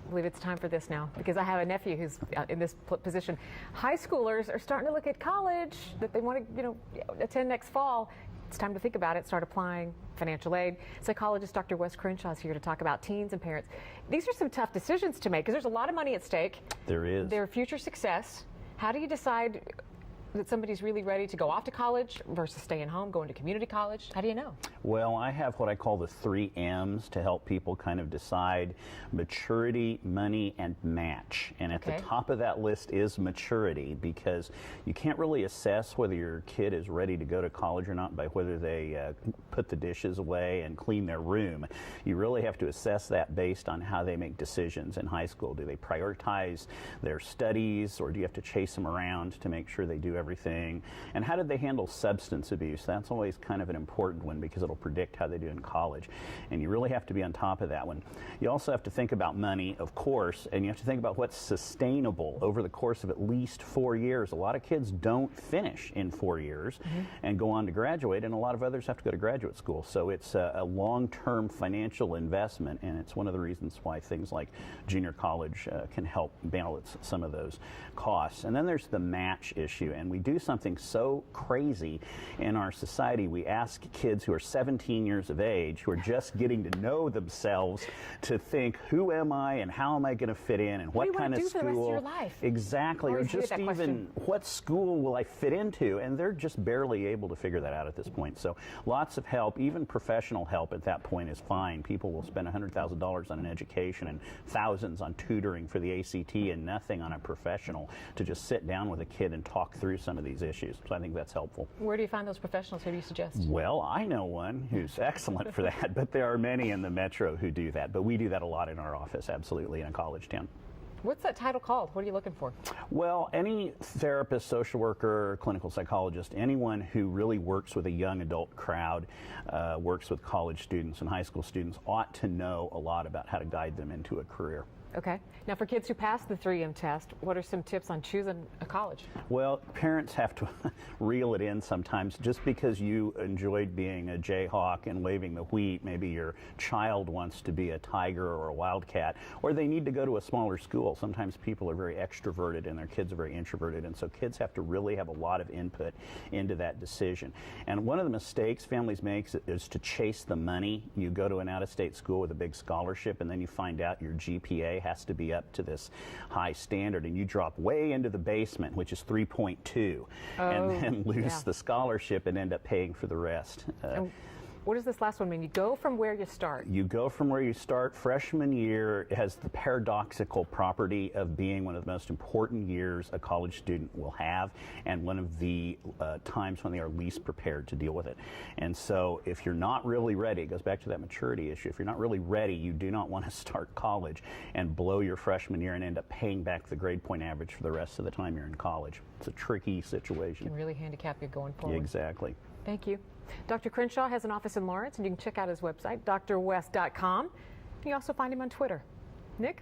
believe it's time for this now, because I have a nephew who's in this position. High schoolers are starting to look at college that they want to, attend next fall. It's time to think about it, start applying financial aid. Psychologist Dr. Wes Crenshaw is here to talk about teens and parents. These are some tough decisions to make because there's a lot of money at stake. There is. Their future success. How do you decide that somebody's really ready to go off to college versus staying home, going to community college? How do you know? Well, I have what I call the 3 M's to help people kind of decide: maturity, money, and match. And at the top of that list is maturity, because you can't really assess whether your kid is ready to go to college or not by whether they put the dishes away and clean their room. You really have to assess that based on how they make decisions in high school. Do they prioritize their studies, or do you have to chase them around to make sure they do everything? And how did they handle substance abuse? That's always kind of an important one, because it'll predict how they do in college. And you really have to be on top of that one. You also have to think about money, of course, and you have to think about what's sustainable over the course of at least 4 years. A lot of kids don't finish in 4 years and go on to graduate, and a lot of others have to go to graduate school. So it's a long-term financial investment, and it's one of the reasons why things like junior college can help balance some of those costs. And then there's the match issue, and we do something so crazy in our society. We ask kids who are 17 years of age, who are just getting to know themselves, to think, who am I and how am I going to fit in, and what kind of school? For the rest of your life? Exactly, or just even what school will I fit into? And they're just barely able to figure that out at this point. So lots of help, even professional help at that point is fine. People will spend $100,000 on an education and thousands on tutoring for the ACT and nothing on a professional to just sit down with a kid and talk through some of these issues. So I think that's helpful. Where do you find those professionals? Who do you suggest? Well, I know one who's excellent for that, but there are many in the metro who do that. But we do that a lot in our office, absolutely, in a college town. What's that title called? What are you looking for? Well, any therapist, social worker, clinical psychologist, anyone who really works with a young adult crowd, works with college students and high school students, ought to know a lot about how to guide them into a career. Okay. Now, for kids who pass the 3M test, what are some tips on choosing a college? Well, parents have to reel it in sometimes. Just because you enjoyed being a Jayhawk and waving the wheat, maybe your child wants to be a Tiger or a Wildcat, or they need to go to a smaller school. Sometimes people are very extroverted and their kids are very introverted, and so kids have to really have a lot of input into that decision. And one of the mistakes families make is to chase the money. You go to an out-of-state school with a big scholarship, and then you find out your GPA has to be up to this high standard, and you drop way into the basement, which is 3.2, and then lose the scholarship and end up paying for the rest. What does this last one mean? You go from where you start. You go from where you start. Freshman year has the paradoxical property of being one of the most important years a college student will have, and one of the times when they are least prepared to deal with it. And so if you're not really ready, it goes back to that maturity issue. If you're not really ready, you do not want to start college and blow your freshman year and end up paying back the grade point average for the rest of the time you're in college. It's a tricky situation. It can really handicap you going forward. Exactly. Thank you. Dr. Crenshaw has an office in Lawrence, and you can check out his website, drwest.com. You can also find him on Twitter. Nick?